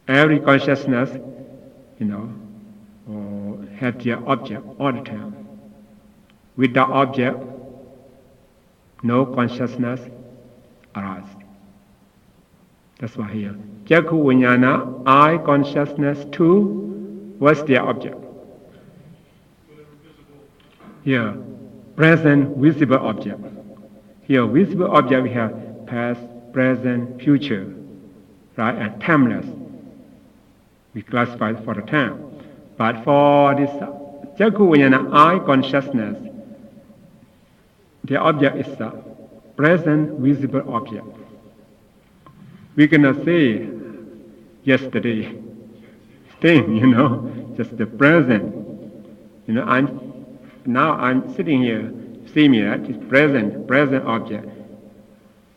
Every consciousness, have their object all the time. Without object, no consciousness arises. That's why here, Jaku Vijnana, I consciousness too, what's their object? Here, present visible object. Here, visible object we have past, present, future, right? And timeless. We classify for the time. But for this Jaku Vijnana, I consciousness, the object is the present visible object. We cannot say yesterday thing, just the present. I'm sitting here, see me, right? It's present object.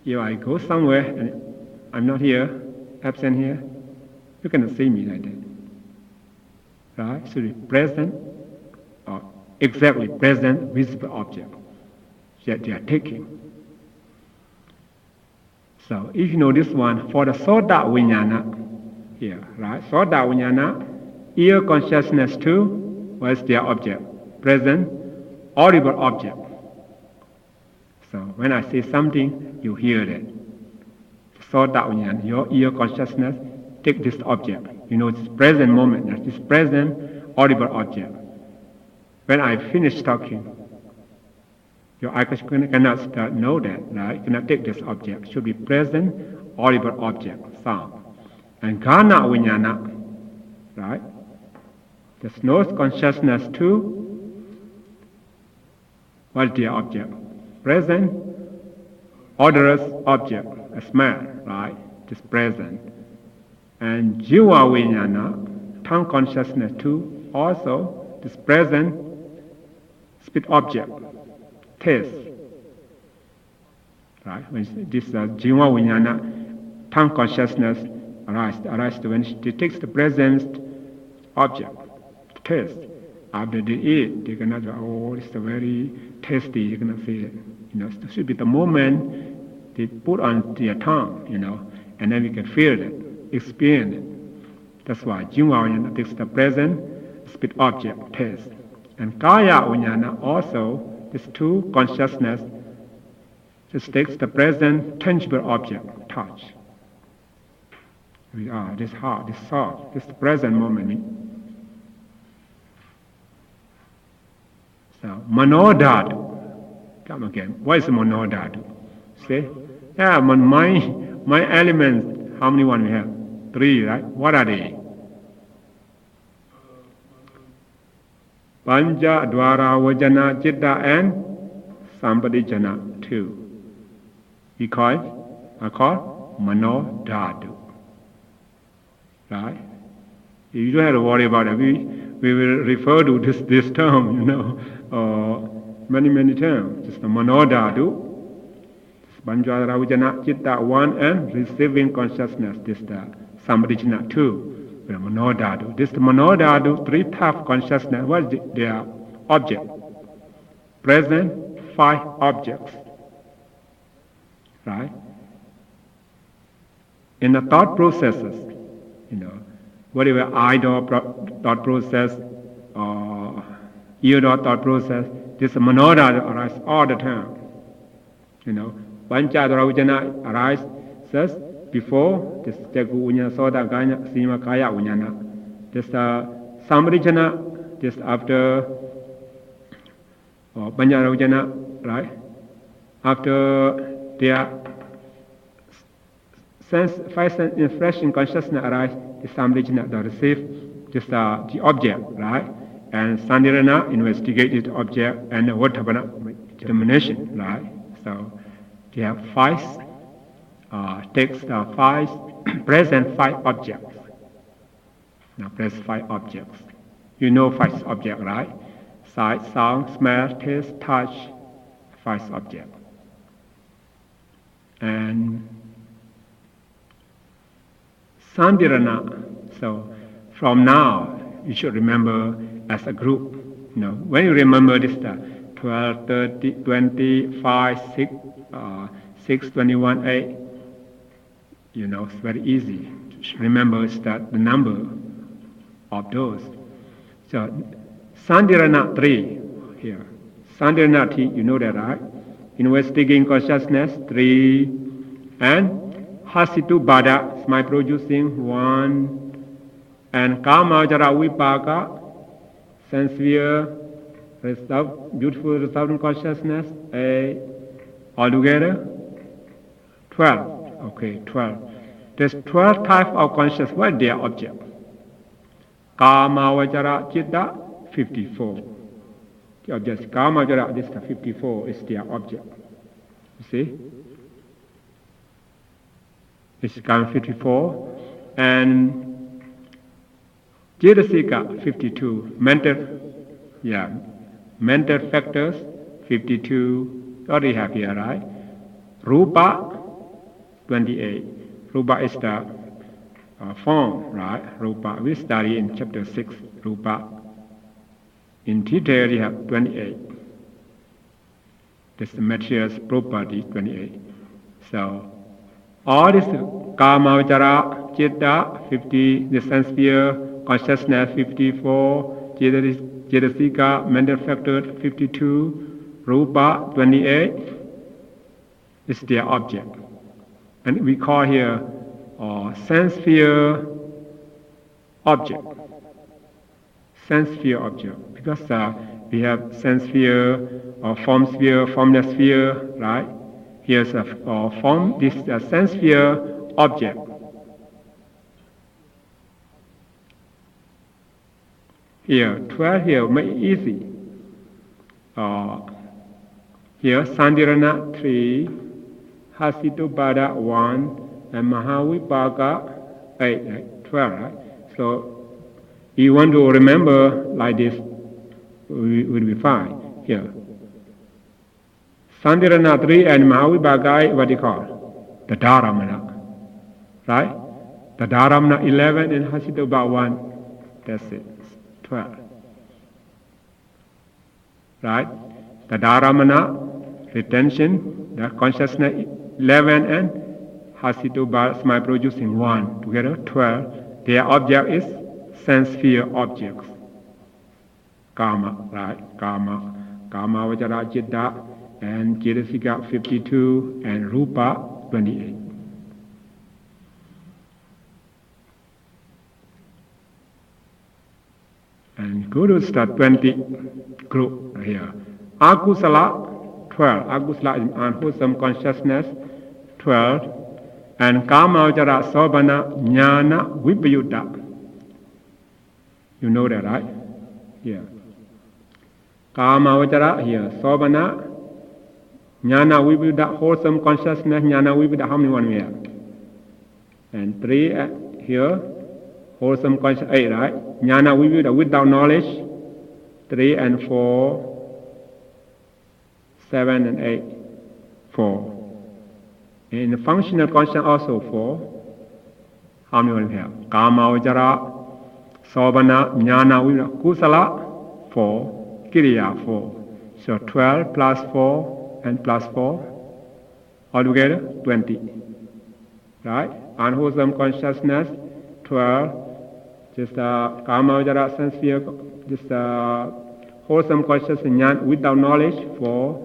If I go somewhere and I'm not here, absent here, you cannot see me like that. Right? So the present, or exactly present visible object that they are taking. So if you know this one, for the Soda Vijnana, here, right? Soda Vijnana, ear consciousness too, what's their object? Present, audible object. So when I say something, you hear that. Soda Vijnana, your ear consciousness, take this object. It's present moment, this present audible object. When I finish talking, your eye cannot know that, right? Cannot take this object. It should be present, audible object, sound. And Ghana Vijnana, right? There's no consciousness too. What's the object? Present, odorous object, a smell, right? It is present. And Jiva Vijnana, tongue consciousness too, also this present, spit object. Taste, right? When this Jiva Vijnana, tongue consciousness arises when she detects the present object, taste. After they eat, they cannot go, it's very tasty, you cannot feel it. It should be the moment they put on their tongue, and then we can feel it, experience it. That's why Jiva Vijnana takes the present, spit object, taste. And Kaya Vijnana also, these two consciousness just takes the present tangible object, touch. This heart, this thought, this present moment. So, Manodhatu. Come again. What is Manodhatu? See? Yeah, my elements, how many one we have? 3, right? What are they? Panja, Dwara, Vajana, Chitta, and Sampadijana, 2. We call Manodhatu. Right? You don't have to worry about it. We will refer to this term, many terms. Just the Manodhatu. Panja, Dwara, Vajana, Chitta, 1, and receiving consciousness. This is the Sampadijana, 2. Manodhatu. This Manodhatu, 3 types of consciousness. What is their object? Present, 5 objects. Right? In the thought processes, whatever idle thought process or ear thought process, this Manodhatu arises all the time. Panchadhara Vijnana arises before this Jaku Vijnana, Soda Ganya, Sima Kaya Vijnana. This Samridjana, this after Panchadhara Vijnana, right? After their five sense impression consciousness arise, the Samridjana to receive this the object, right? And Sandirana investigated the object, and the Vattabana determination, right? So they have 5 takes the 5 present 5 objects. Now present 5 objects. 5 objects, right? Sight, sound, smell, taste, touch, 5 objects. And Sandirana. So from now you should remember as a group. When you remember this 12, 30, 20, 5, 6, 6, 21, 8. It's very easy. remember is that the number of those. So, Sandirana 3 here. Sandirana 3, you know that, right? Investigating consciousness 3, and Hasitu Bada, smile producing 1, and Kamajara Vipaka, sense sphere, beautiful resultant consciousness, 8, altogether 12. Okay, 12. There's 12 types of consciousness. What are their object? Kama Vajara Chitta 54. The object Kama Vajara this 54 is their object. You see? It's Kama 54 and Jetasika 52. Mental factors 52. Already have here, right? Rupa 28. Rupa is the form, right? Rupa. We study in chapter 6, Rupa. In detail, you have 28. That's the material's property, 28. So, all this Kama Vajara, Chitta, 50, the sense sphere, consciousness, 54, Jetasika, mental factor, 52, Rupa, 28, is their object. And we call here sense sphere object. Sense sphere object. Because we have sense sphere, form sphere, formless sphere, right? Here's a form, this is a sense sphere object. Here, 12 here, make it easy. Here, Sandirana 3, Hasitu Bada 1, and Mahavipaka 8, 12, right? So, you want to remember like this, will be fine. Here. Sandirana 3 and Mahavipaka 8, what do you call? The Dharamana. Right? The Dharamana 11 and Hasitu Bada 1, that's it. 12. Right? The Dharamana, retention, the consciousness 11 and Hasitu Bada smile producing 1. Together 12. Their object is sense sphere objects. Kama, right? Kama Vajara Chitta and Jetasika 52 and Rupa 28. And go to start 20 group here. Akusala 12. Akusala is unwholesome consciousness 12. And Kama Vajara Sobana Jnana Vipayuta. You know that, right? Yeah. Kama Vajara here. Sobana Jnana Vipayuta, wholesome consciousness. Jnana Vipayuta, how many one we have? And 3 here. Wholesome consciousness, 8, right? Jnana Vipayuta, without knowledge. 3 and 4. 7 and 8. 4. In the functional consciousness also 4. How many one we have? Kama Vajara, Sobana, Jnana Vipayuta, Kusala 4. Kiriya 4. So 12 plus 4 and plus 4. Altogether 20. Right? Unwholesome consciousness 12. Just Kama Vajara sense sphere, just wholesome consciousness without knowledge 4.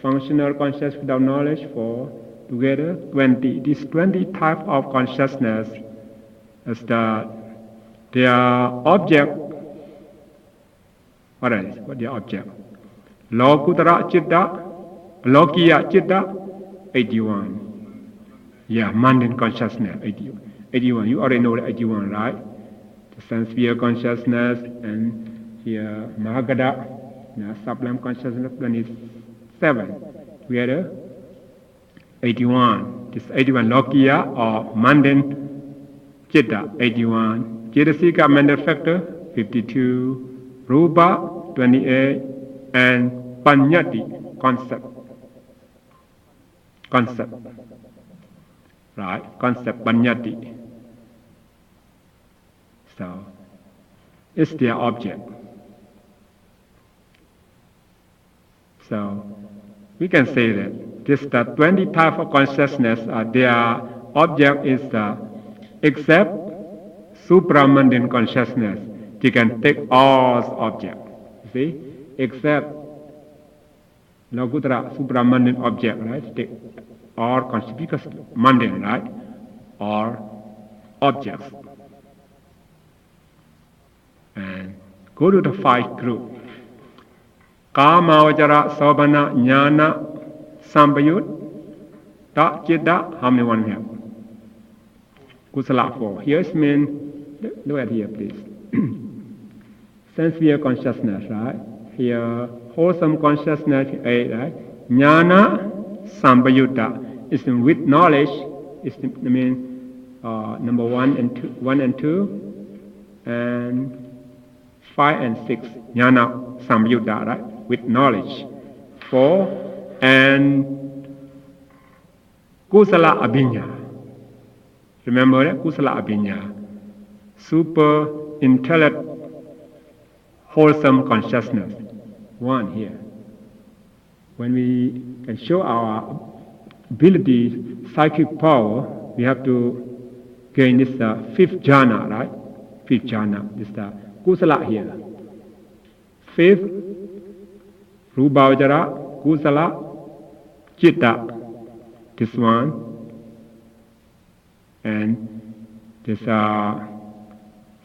Functional consciousness without knowledge 4. Together 20. These 20 types of consciousness is their object. What is? What their object? Lokutara Chitta, Lokiya Chitta 81. Yeah, mundane consciousness 81. You already know the 81, right? The sense sphere consciousness and here Mahagada, sublime consciousness 27. Together 81. This 81 Lokiya or mundane Chitta 81. Jetasika mental factor 52. Rupa 28 and Panyati concept. Right? Concept Panyati. So, it's their object. So, we can say that this the 20 types of consciousness, their object is except supramundane consciousness. They can take all objects, see, except Lokuttara supramundane object, right? Take all consciousness, because mundane, right? Or objects. And go to the 5 group. Kama Vajara Sobana Jnana Sambayut Ta Chitta. How many one we have? Kusala 4. Here's mean, look at here please. Sense sphere consciousness, right? Here, wholesome consciousness, 8, right? Jnana Sambayutta is with knowledge, is number 1 and 2, and 5 and 6. Jnana Sambayutta, right? With knowledge. 4 and Kusala Abhinya. Remember that? Kusala Abhinya. Super intellect, wholesome consciousness. 1 here. When we can show our ability, psychic power, we have to gain this 5th jhana, right? 5th jhana. This Kusala here. 5th, Rubhavajara, Kusala, Chitta. This one. And this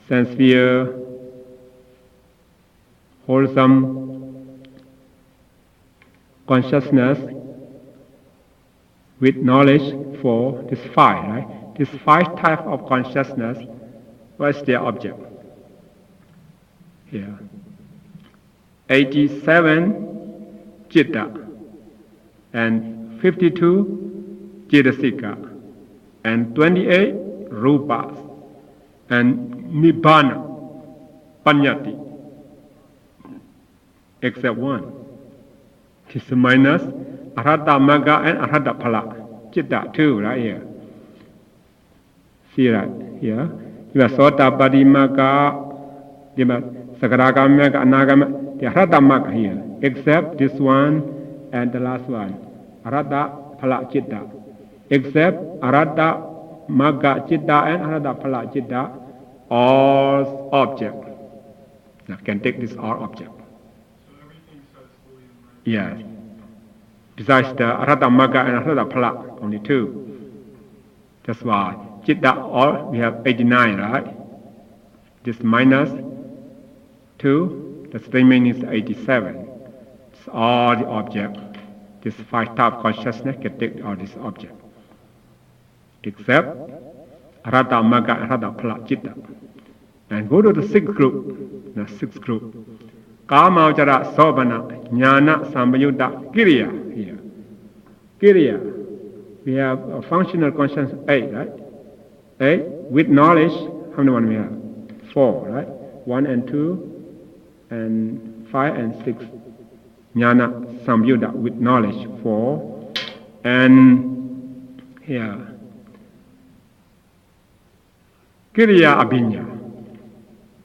sense sphere, wholesome consciousness with knowledge for this 5, right? This 5 type of consciousness, what is their object? Here. 87 Chitta and 52 Cetasika and 28 Rupas and Nibbana Panyati, except 1. This is minus Arhata Magga and Arhata Phala. Chitta 2, right here. See right here. You have Sota Padi Magga, you have Sakaraka Magga, Anagama, the Arhata Magga here, except this one and the last one. Arhata Phala Chitta. Except Arhata Magga Chitta and Arhata Phala Chitta, all object. Now can take this all object. Yes. Besides the Arhata Magga and Arhata Phala, only 2. That's why Chitta all we have 89, right? This minus 2, the remaining is 87. It's all the object. This 5 type of consciousness can take all this object. Except Arhata Magga and Arhata Phala Chitta. And go to the 6th group. The 6th group. Kama Vajara Sobana Jnana Sambayutta Kiriya here. Kiriya. We have a functional consciousness 8, right? 8 with knowledge. How many one we have? 4, right? 1 and 2 and 5 and 6. Jnana Sambayutta with knowledge 4. And here Kiriya Abhinya.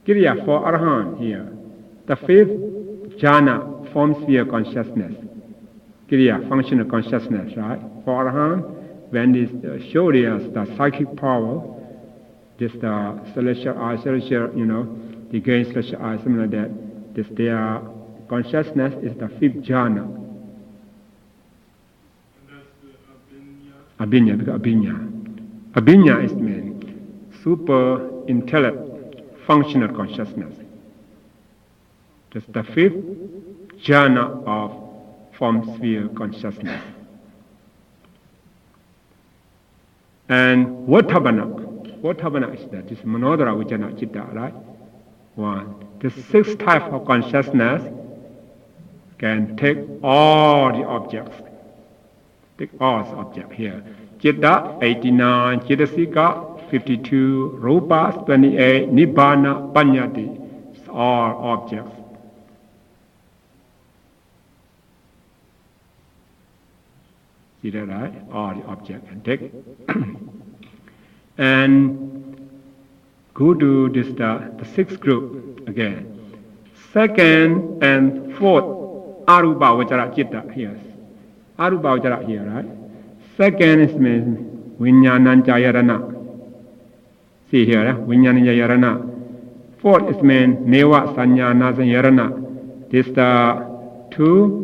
Kiriya for Arhan here. The 5th jhana, form sphere consciousness. Kiriya, functional consciousness, right? For Arhan, when this show us the psychic power, this the celestial eye, the gain celestial eye, something like that. This their consciousness is the 5th jhana. And that's the Abhinya, because Abhinya. Abhinya is mean super intellect, functional consciousness. That's the 5th jhana of form sphere consciousness. And Vattabhana is that, this Manodara Vijana Chitta, right? 1. The 6th type of consciousness can take all the objects. Take all the objects here. Chitta 89, Cetasika 52, Rupas 28, Nibbana Panyati. It's all objects. See that, right? All the objects can take. And go to this the 6th group again. 2nd and 4th Arupa Vajara Chitta here. Arupa Vajara here, right? 2nd is means Vinyanan Chayarana. see here, Vinyana Yarana. Fourth is mean Neva Sanya Nasan Yarana. This the 2.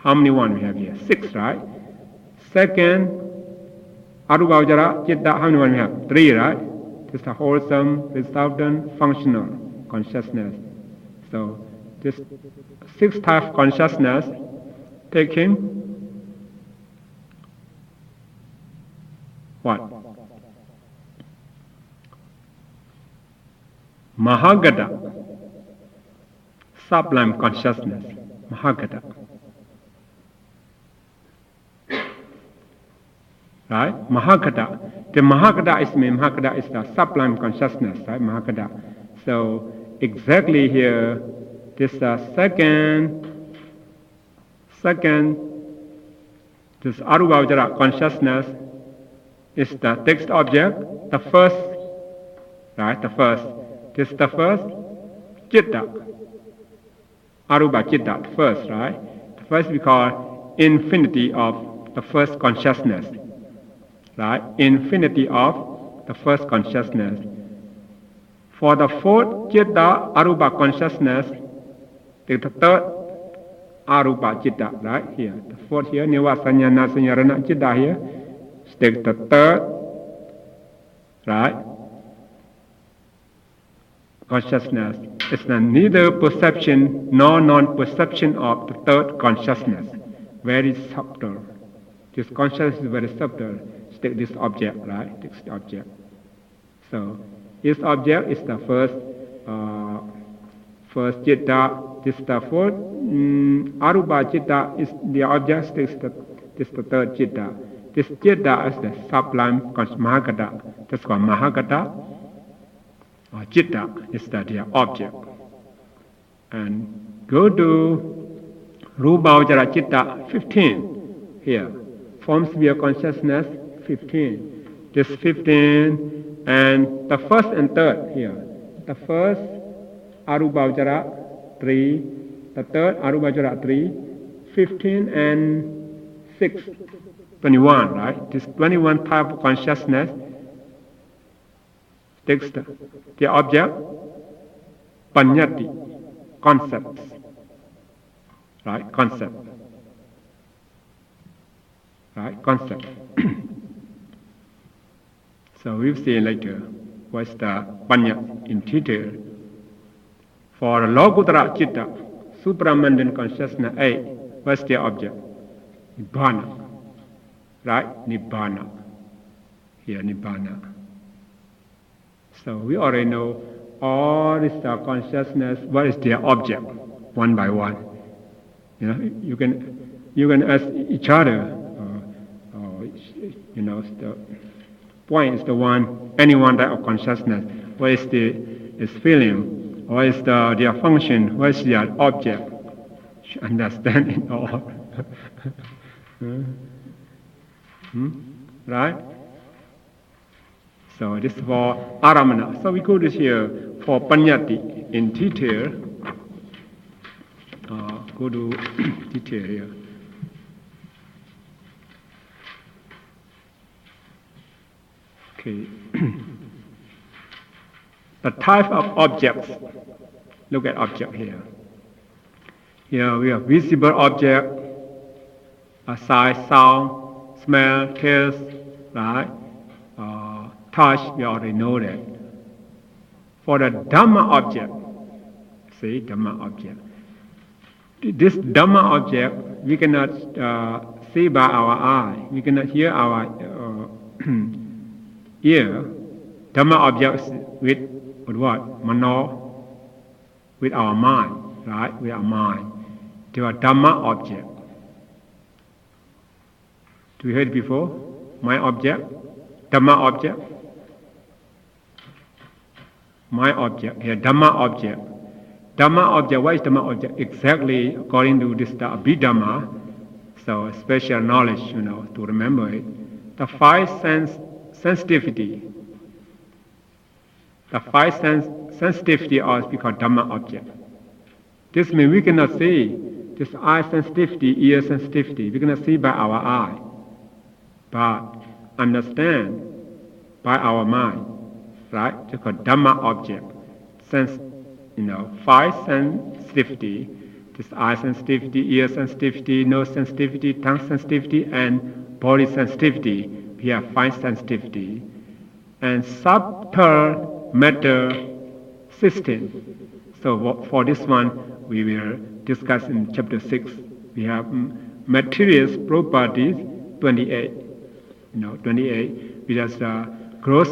How many one we have here? 6, right? Second, Arupa Vajara Chitta, how many one we have? 3, right? This is the wholesome, resultant, functional consciousness. So this 6 type of consciousness taking what? Mahagata, sublime consciousness. Mahagata. Right? Mahagata. The Mahagata is the sublime consciousness, right? Mahagata. So exactly here, this second, this Arupa Vajara consciousness is the text object, the first, right? The first. This is the first Chitta. Arupa Chitta, first, right? The first we call infinity of the first consciousness. Right? Infinity of the first consciousness. For the fourth Chitta, Arupa consciousness, take the third Arupa Chitta, right? Here. The fourth here, Neva Sanyana Sanyarana Chitta here. Take the third, right? Consciousness. It's neither perception nor non-perception of the third consciousness. Very subtle. This consciousness is very subtle. Take this object, right? This object. So this object is the first Chitta. This is the fourth Arupa Chitta is the object. This is the third Chitta. This Chitta is the sublime Mahagata. That's called Mahagata. Chitta is the object. And go to Rupa Vajara Chitta 15 here. Forms via consciousness 15. This 15 and the first and third here. The first Arupa Vajara 3, the third Arupa Vajara 3, 15 and 6, 21, right? This 21 type of consciousness takes the object, panyati, concepts, right? Concept. Right? Concept. So we'll see later what's the panya in detail. For Lokuttara Chitta, supramundane consciousness 8, what's the object? Nibbana. Right? Nibbana. Here, Nibbana. So we already know all this consciousness, what is their object, one by one. You know, you can ask each other. You know, the point is the one, any one type of consciousness. What is its feeling? What is their function? What is their object? You understand it all. Right? So this is for aramana. So we go to here for panyati in detail. Go to detail here. Okay. The type of objects. Look at object here. Here we have visible object, sight, sound, smell, taste, right? Touch, we already know that. For the Dhamma object, see, Dhamma object. This Dhamma object, we cannot see by our eye. We cannot hear our ear. Dhamma objects with what? Mano, with our mind, right? With our mind. They are Dhamma object. Do you heard it before? My object, Dhamma object. My object, here, Dhamma object. Dhamma object, what is Dhamma object? Exactly according to this, the Abhidhamma, so special knowledge, you know, to remember it. The five sensitivity. The five sensitivity are because Dhamma object. This means we cannot see this eye sensitivity, ear sensitivity. We cannot see by our eye, but understand by our mind. right? It's called Dhamma object. Sense, five sensitivity. This eye sensitivity, ear sensitivity, nose sensitivity, tongue sensitivity, and body sensitivity. We have five sensitivity. And subtle matter system. So for this one, we will discuss in chapter 6. We have materials properties 28. 28. We just gross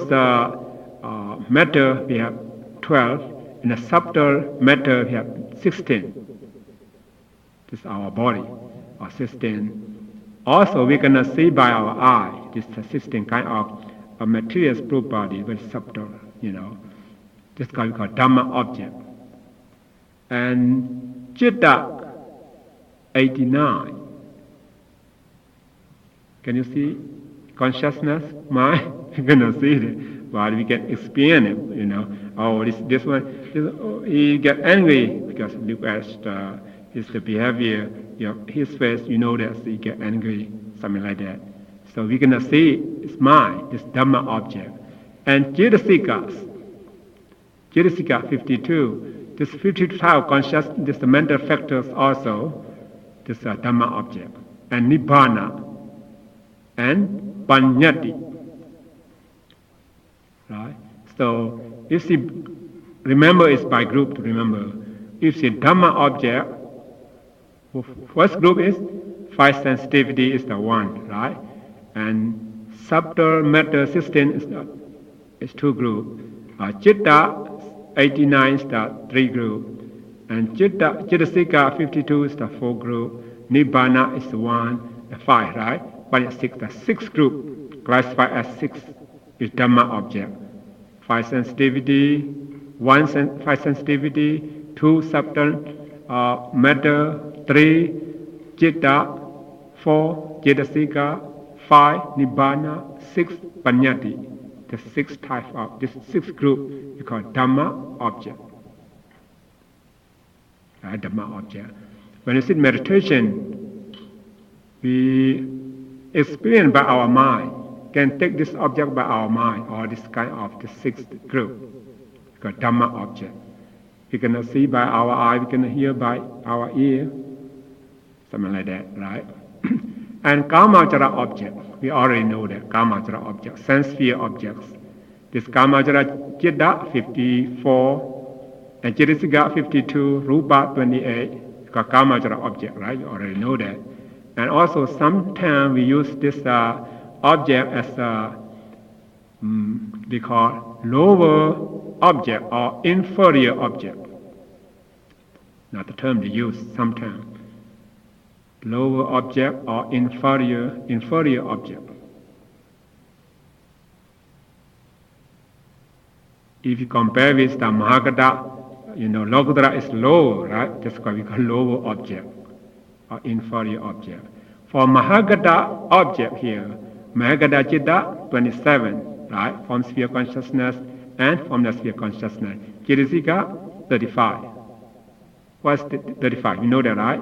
matter we have 12. In the subtle matter we have 16. This is our body, or 16. Also, we cannot see by our eye. This is 16 kind of materials property, very subtle. This is called Dhamma object. And Chitta 89. Can you see consciousness, mind? You cannot see it, but we can experience it. Oh, this one, he get angry because look at his behavior, his face. That he get angry, something like that. So we cannot see his mind, this Dhamma object. And Jitasikas 52. This 52 type of consciousness, this mental factors also, this Dhamma object. And Nibbana and Panyati. Right? So if you remember, it's by group to remember. If the Dhamma object, first group is five sensitivity is the one, right? And subtle matter system is two group. Chitta 89 is the three group, and Jittasika 52 is the four group. Nibbana is the one, the five, right? But the sixth group classified as six is Dhamma object. Five sensitivity, five sensitivity, two subtle matter, three Chitta, four Jittasika, five Nibbana, six Panyati. The sixth type of this sixth group we call Dhamma object. Dhamma object. When you sit meditation, we experience by our mind, can take this object by our mind, or this kind of the sixth group called Dhamma object. We cannot see by our eye, we cannot hear by our ear, something like that, right? And Kamachara object, we already know that Kamachara object, sense sphere objects. This Kamachara Chitta 54 and Jittasika 52, Rupa 28, Kamachara object, right? You already know that. And also sometimes we use this object as we call lower object or inferior object. Not the term they use sometimes. Lower object or inferior object. If you compare with the Mahagata, Lokuttara is lower, right? That's why we call lower object or inferior object. For Mahagata object here, Mahagata Chitta 27, right? From sphere consciousness and from the sphere consciousness. Jittasika 35. What's 35? You know that, right?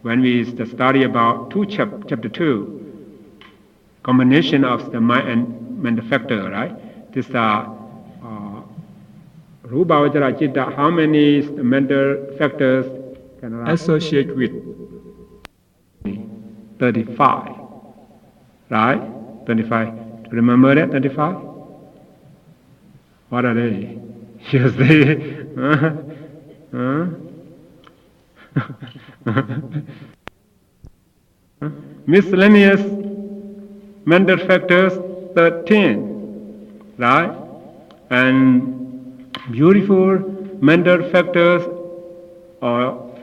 When we study about chapter 2, combination of the mind and mental factor, right? This Rupa Vajra Chitta, how many mental factors can associate with? 35. Right? 25. Remember that, 35? What are they? You see? Miscellaneous mental factors 13, right? And beautiful mental factors, or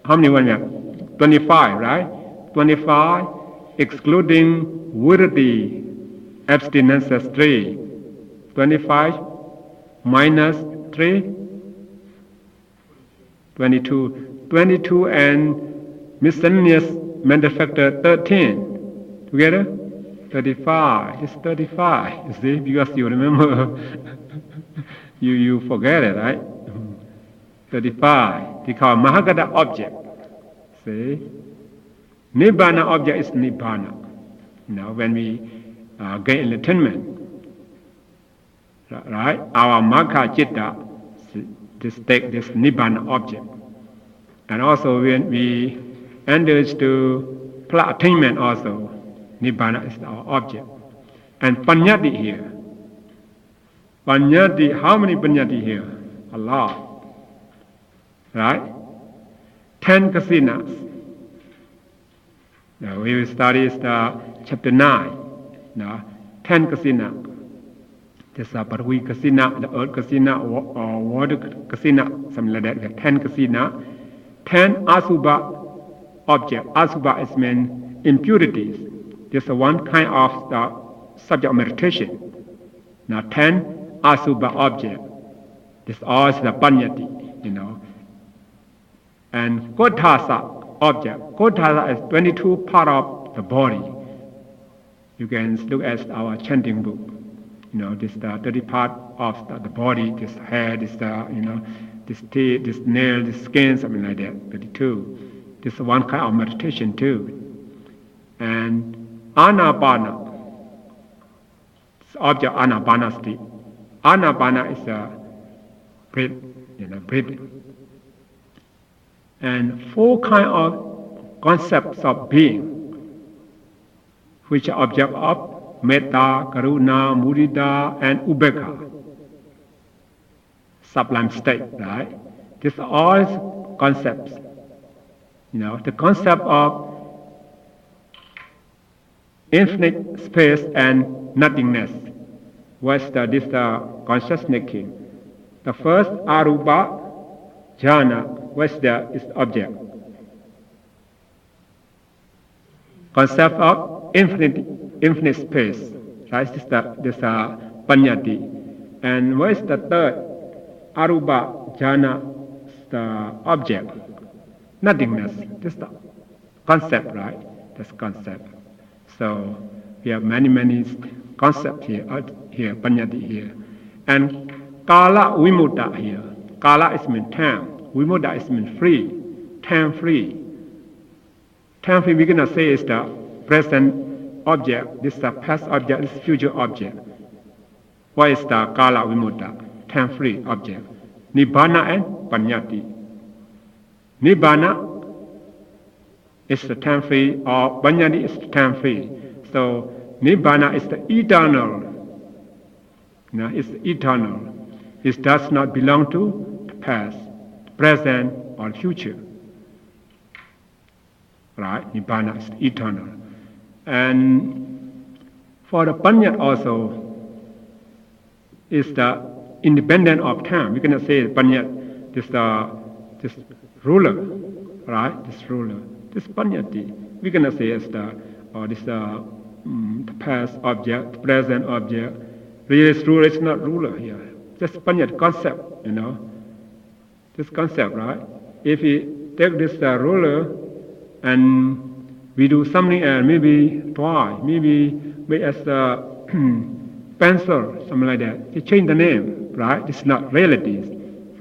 how many one we have? 25, right? 25 excluding virity, abstinence as 3. 25 minus 3, 22. 22 and miscellaneous mental factor 13. Together? 35. It's 35. You see, because you remember, you forget it, right? 35. They call Mahagata object. See? Nibbana object is Nibbana. When we gain enlightenment. right? Our Magga Citta, this Nibbana object. And also when we enter to attainment also, Nibbana is our object. And Panyati here. Panyati, how many Panyati here? A lot. Right? 10 kasinas. Now we will study chapter 9. Now, 10 kasina. There's a Parvi kasina, the earth kasina, or water kasina, something like that. We have 10 kasina. 10 asubha object. Asubha is meant impurities. There's one kind of the subject of meditation. Now 10 asubha object. This all is the panyati, And kotasa object. Kotasa is 22 part of the body. You can look at our chanting book. This is the 30 part of the body. This hair, this this teeth, this nail, this skin, something like that. 32. This is one kind of meditation too. And anapana. This object anapana state. Anapana is a breath, breathing. And 4 kind of concepts of being, which are object of metta, karuna, mudita, and ubekha. Sublime state, right? These are all concepts. The concept of infinite space and nothingness was this consciousness king. The first arupa jhana was is object. Concept of infinite space, right? This panyati. And what is the third? Arupa jhana, the object. Nothingness. This is the concept, right? That's concept. So we have many concepts here, panyati here. And kala vimutta here. Kala is mean time. Vimutta is mean free. Time free. Time free, we're going to say is the present object. This is the past object. This is future object. What is the kala vimutta? Time free object. Nibbana and panyati. Nibbana is the time free, or panyati is the time free. So nibbana is the eternal. It's eternal. It does not belong to the past, present, or future. Right? Nibbana is eternal. And for the panyat also is the independent of time. We cannot say panyat, this ruler, right? This ruler. This panyati. We cannot say as the past object, present object. Really, this ruler is not ruler here. Just panyat concept, This concept, right? If we take this ruler and we do something else, maybe toy, maybe make as a pencil, something like that. You change the name, right? It's not reality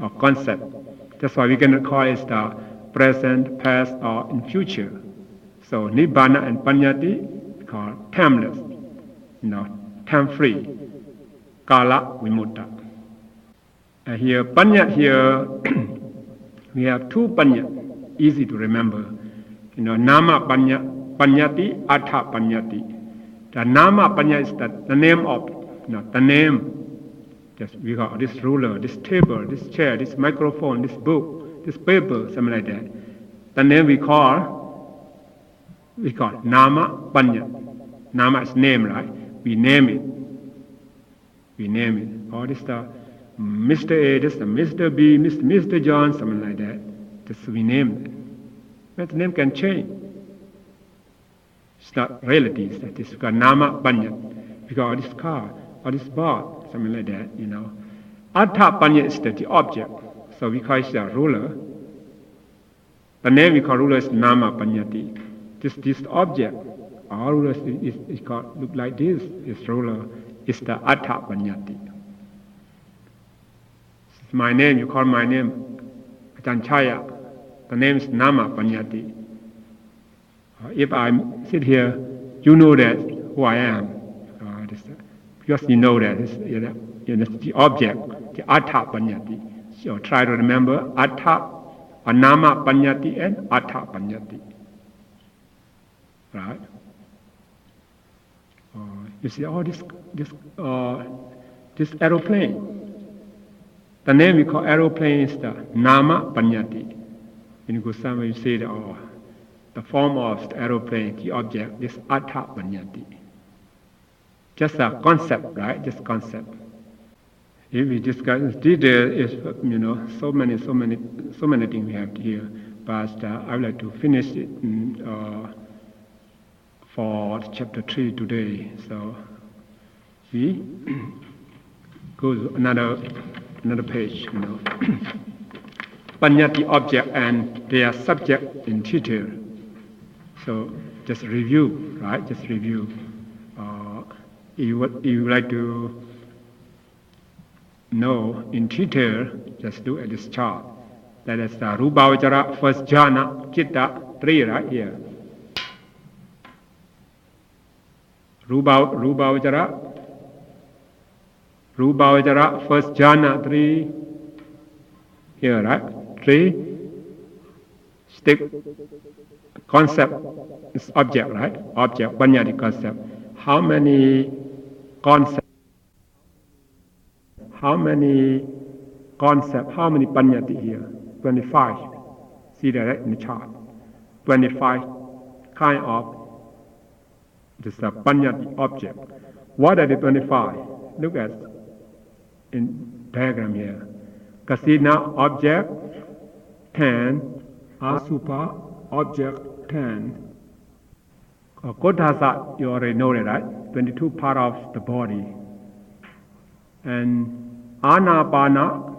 or concept. That's why we cannot call it the present, past, or in future. So nibbana and panyati called timeless, time free, kala vimutta. Here panyat here we have 2 panyat, easy to remember. Nama panyati, atha panyati. The nama panyati is the name of, the name. Just we got this ruler, this table, this chair, this microphone, this book, this paper, something like that. The name we call nama panyat. Nama is name, right? We name it. Or this the Mr. A, this the Mr. B, Mr. John, something like that. Just we name it. But the name can change. It's not reality. It's got nama panyat. We got this car or this board, something like that. Atha panyat is the object. So we call it the ruler. The name we call ruler is nama panyati. This object, our ruler is called look like this. This ruler is the atha panyati. It's my name. You call my name Chaiya. The name is nama panyati. If I sit here, you know that who I am. Because you know that. the object, the Atha Panyati. So try to remember Atha, Nama Panyati and Atha Panyati. Right? You see all this aeroplane. The name we call aeroplane is the Nama Panyati. In Goswami you say the form of the aeroplane, the object, this Atha Panyati. Just a concept, right? Just concept. If we discuss detail, is so many things we have here. But I would like to finish it for chapter 3 today. So we go to another page. Panyati object and their subject in detail. So just review, right? Just review. You would like to know in detail, just look at this chart. That is the Rubavajara, first jhana, Chitta, 3 right here. Rubavajara, first jhana, 3 here, right? 3 stick concept is object, right? Object, Panyati concept. How many concepts? How many Panyati here? 25. See that right, in the chart? 25 kind of this Panyati object. What are the 25? Look at in diagram here. Kasina object 10, Asupa object 10. Kodhasa, you already know it, right? 22 part of the body. And Anapana,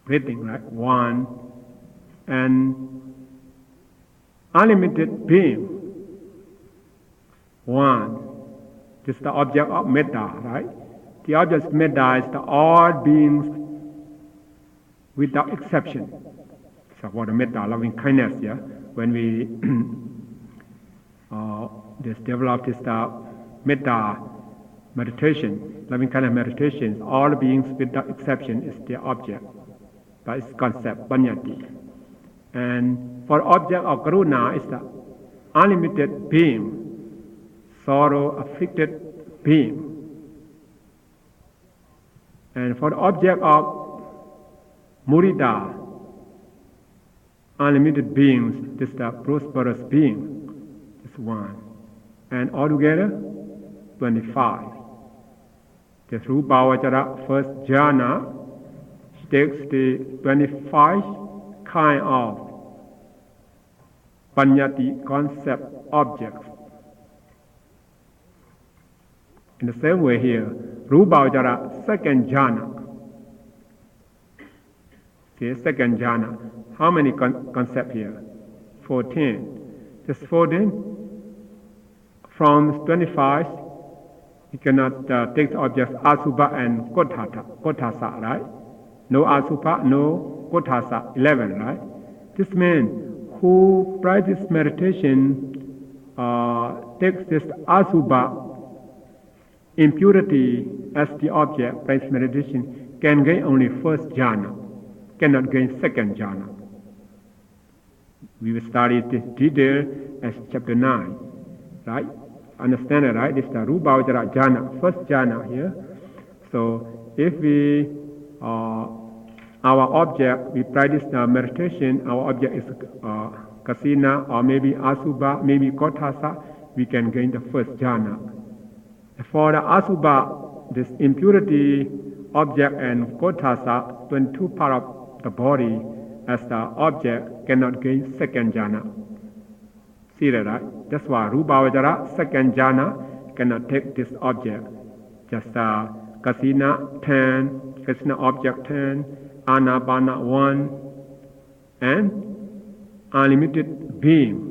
breathing, right? 1. And unlimited being, 1. This is the object of metta, right? The object of metta is the all beings without exception. So what a metta, loving kindness, yeah? When we just develop this metta meditation, loving kindness meditation, all beings without exception is the object. That is concept, Panyati. And for object of Karuna is the unlimited being, sorrow afflicted being. And for the object of Murida, unlimited beings, this is the prosperous being. This 1. And altogether, 25. The Rubavajara first jhana takes the 25 kind of Panyati concept objects. In the same way here, Rubavajara second jhana. Okay, second jhana. How many concepts here? 14. Just 14. From 25, you cannot take the objects Asubha and Kothasa, right? No Asubha, no Kothasa, 11, right? This means who practice meditation takes this Asubha, impurity, as the object, practice meditation, can gain only first jhana, cannot gain second jhana. We will study this detail as chapter 9, right? Understand it, right? This is the Rubavajara jhana, first jhana here. So if we, our object, we practice the meditation, our object is Kasina or maybe Asubha, maybe Kothasa, we can gain the first jhana. For the Asubha, this impurity object and Kothasa, 22 part of the body as the object cannot gain second jhana. See that, right? That's why Rubavajara, second jhana, cannot take this object. Just Kasina 10, Kasina object 10, Anapana 1, and unlimited being.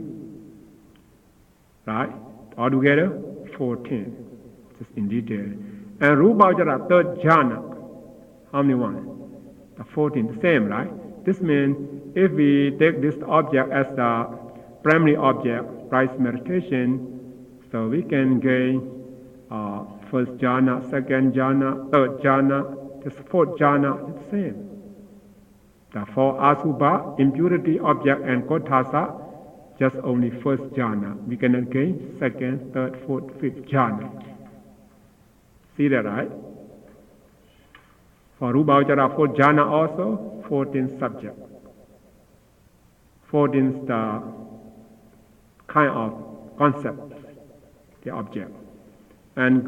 Right? Altogether, 14. Just in detail. And Rubavajara, third jhana, how many one? The 14, the same, right? This means if we take this object as the primary object, practice meditation, so we can gain first jhana, second jhana, third jhana, this fourth jhana, it's the same. The four asubha, impurity, object, and kotasa, just only first jhana. We cannot gain second, third, fourth, fifth jhana. See that, right? For Rubhavajara, fourth jhana also, 14 subject. 14 is the kind of concept, the object. And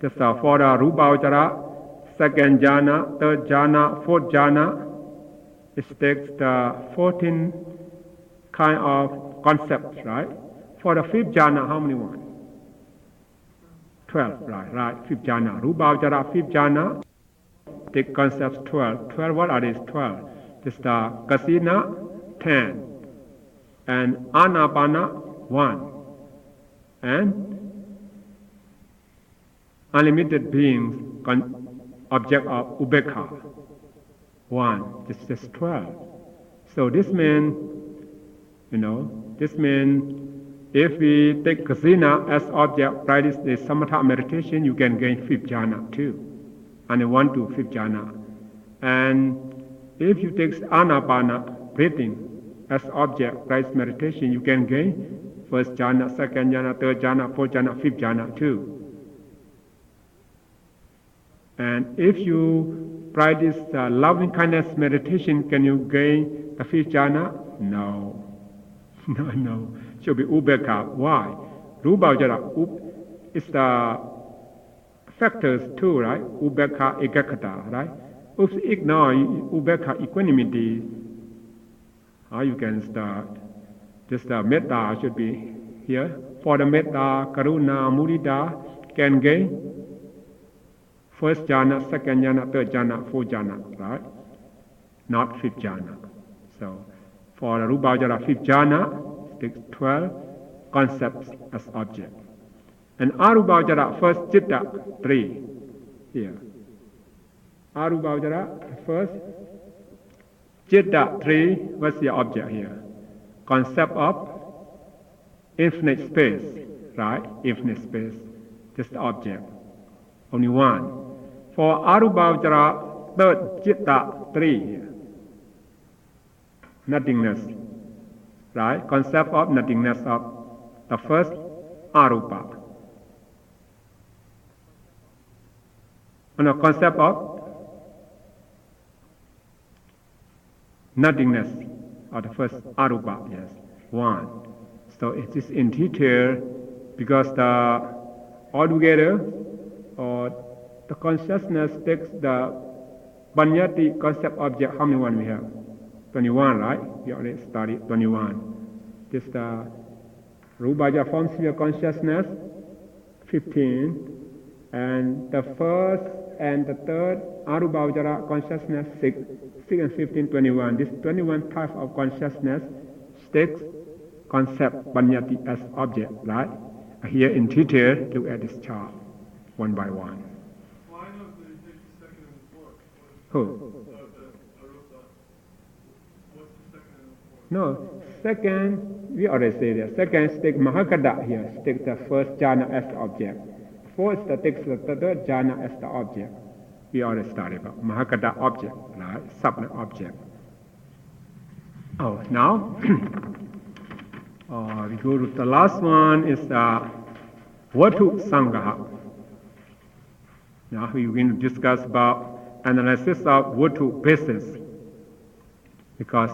just for the Rubhavajara, second jhana, third jhana, fourth jhana, it takes the 14 kind of concepts, right? For the fifth jhana, how many one? 12, right, fifth jhana. Rubhavajara, fifth jhana, take concepts 12. 12, what are these 12? This the kasina, 10. And anapana, 1. And unlimited beings, object of ubekha, 1. This is 12. So this means, if we take kasina as object, practice the samatha meditation, you can gain fifth jhana too. And 1 to fifth jhana. And if you take anapana, breathing, as object, practice meditation, you can gain first jhana, second jhana, third jhana, fourth jhana, fifth jhana too. And if you practice loving kindness meditation, can you gain the fifth jhana? No. No. Should be ubekha. Why? Rubhavajara is the factors too, right? Ubekha, ekaggata, right? If you ignore ubekha, equanimity, you can start. Just the metta should be here. For the metta, karuna, mudita can gain first jhana, second jhana, third jhana, fourth jhana, right? Not fifth jhana. So for the Rubhavajara fifth jhana, takes 12 concepts as object. And Arubhavajara first citta, 3 here. Arubhavajara first citta, 3, what's the object here? Concept of infinite space, right? Infinite space, just the object. Only 1. For Arubhavajara third citta, 3 here. Nothingness, right? Concept of nothingness of the first arupa. And the concept of nothingness of the first arupa, yes, 1. So it is in detail because altogether, the consciousness takes the Banyati concept object, how many one we have? 21, right? We already studied 21. This the Rubhaja form sphere consciousness, 15. And the first and the third Arubhavajara consciousness, 6 and 15, 21. This 21 type of consciousness takes concept Banyati as object, right? Here in detail, look at this chart, one by one. Why not the second and the fourth? Who? No, second, we already say that. Second, take Mahakada here, take the first jhana as the object. Fourth, takes the third jhana as the object. We already studied about Mahakada object, right? Subject object. Oh, now, we go to the last one is Vatu Sangha. Now we're going to discuss about analysis of Vatu basis. Because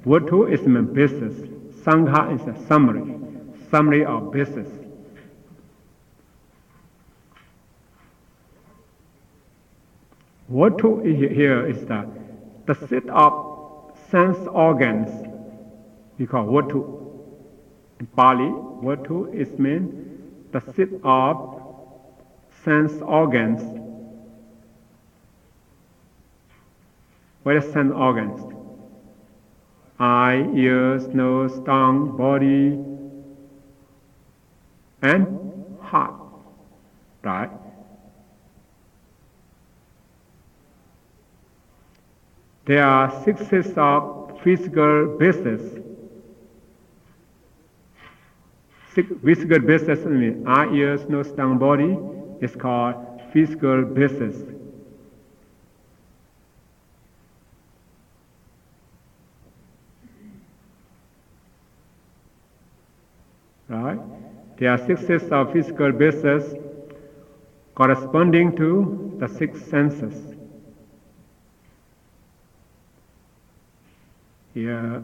Vatu is the basis. Sangha is a summary of basis. Vatu here is the set of sense organs. We call Vatu. In Pali, Vatu is meant the set of sense organs. What are sense organs? Eye, ears, nose, tongue, body, and heart, right? There are 6 sets of physical bases. physical basis, I mean, eye, ears, nose, tongue, body, is called physical basis. Right? There are 6 sets of physical bases corresponding to the 6 senses. Here,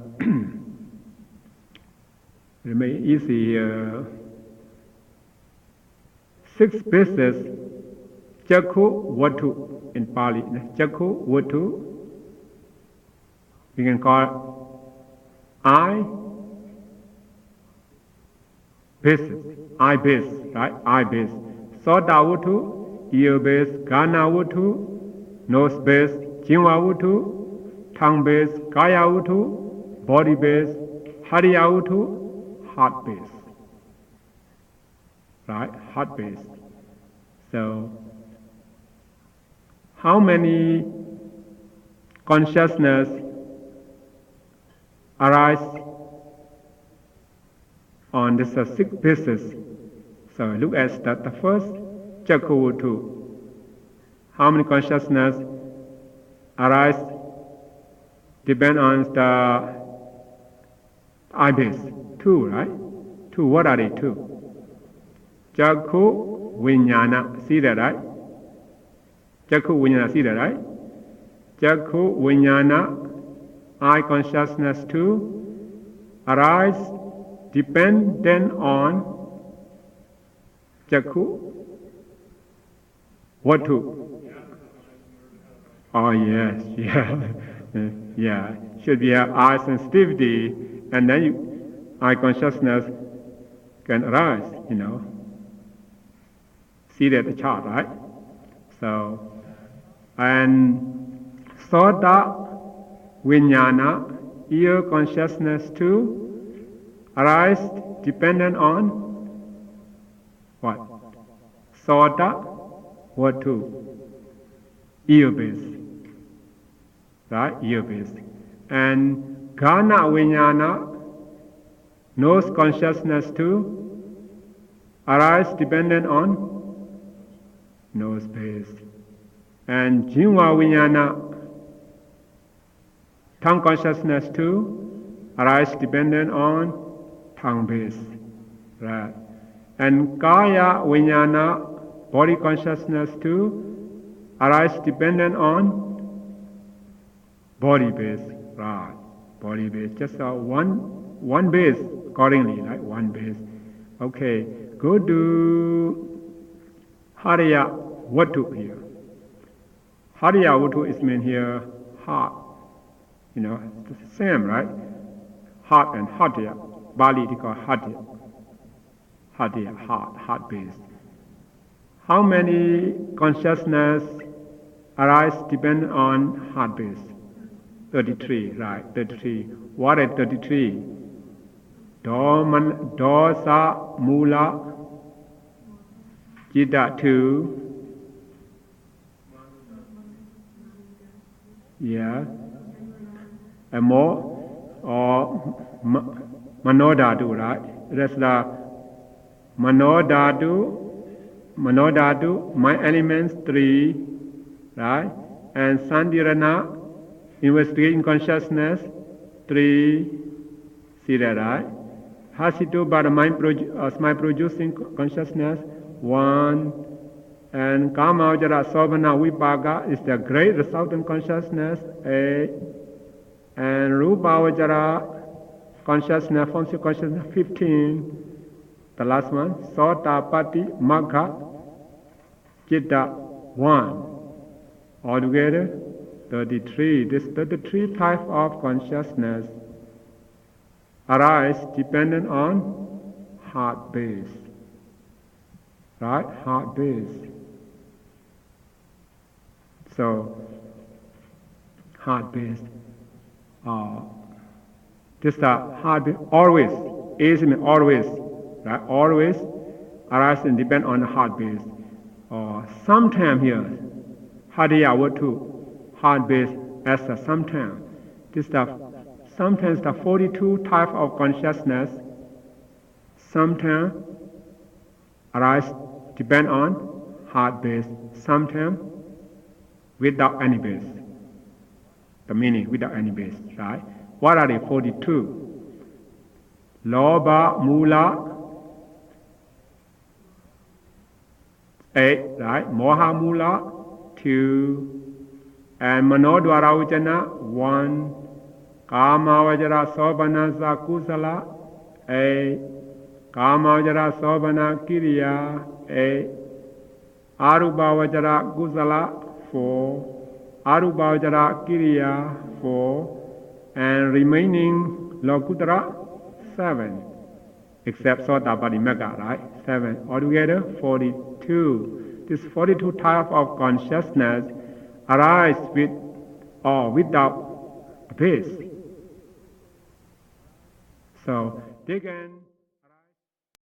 it may easy here. 6 bases, Jakku Vatu in Pali. Jakku Vatu, we can call eye basis, eye base, right? Eye base. Sota Vatu, ear base, Gana Vatu, nose base, Jinva Vatu, tongue base, Kaya Vatu, body base, Hariya Vatu, heart base. Right? Heart base. So, how many consciousness arise on this 6 bases? So look at the first Jakku. How many consciousness arise depend on the eye base? 2, right? 2. What are they? 2. Jakku Vijnana. See that, right? Jakku Vijnana. See that, right? Jakku Vijnana, eye consciousness 2, arise dependent on Jakku Vatu. Oh yes, yeah, yeah. Should be eye sensitivity, and then eye consciousness can arise. See that chart, right? So, and Sota Vijnana, ear consciousness 2, arise dependent on what? Sota Vatu, ear base, right? Ear base. And Gana Vijnana, nose consciousness 2, arise dependent on nose base. And Jinva Vijnana, tongue consciousness 2, arise dependent on tongue base. Right? And Kaya Vijnana, body consciousness 2, arise dependent on body base. Right? Body base. Just one base accordingly, right? One base. Okay. Go to Hariya Vatu here. Hariya Vatu is meant here heart. It's the same, right? Heart and Hariya. Bali they call Hariya. Hariya, heart base. How many consciousness arise depend on heart base? 33, right? 33. What is 33? Dosa Mula Jita 2. Yeah. And more? Or Manodadu, right? That's the Manodadu, my elements 3, right? And Sandirana, investigating consciousness 3, see that, right? Hasitu, but mind producing consciousness 1, and Kama Ujara Sobhana Vipaga is the great resultant consciousness 8, and Rupa Ujara consciousness, functional consciousness 15. The last one, Sota Pati Magga Chitta 1. Altogether, 33. This 33 type of consciousness arise dependent on heart base. Right? Heart base. So, heart base. This is the heart base. Always. Is mean always. Right? Always arise and depend on the heart base. Or sometime here, Hariya Vatu, heart base as a sometime. This stuff, sometimes the 42 type of consciousness, sometimes arise depend on heart base, sometimes without any base. The meaning without any base, right? What are the 42? Lobha Mula 8, right? Moha Mula 2, and Manodwara Ujana 1, Kama Vajra Sobhana Sakusala 8, Kama Vajra Sobhana Kiriya 8, Aruba Vajra Kusala 4, Aruba Vajra Kiriya 4, and remaining Lokuttara 7, except Sotapaddi Magga, right? 7. Altogether 42. This 42 type of consciousness arise with or without a base. So they can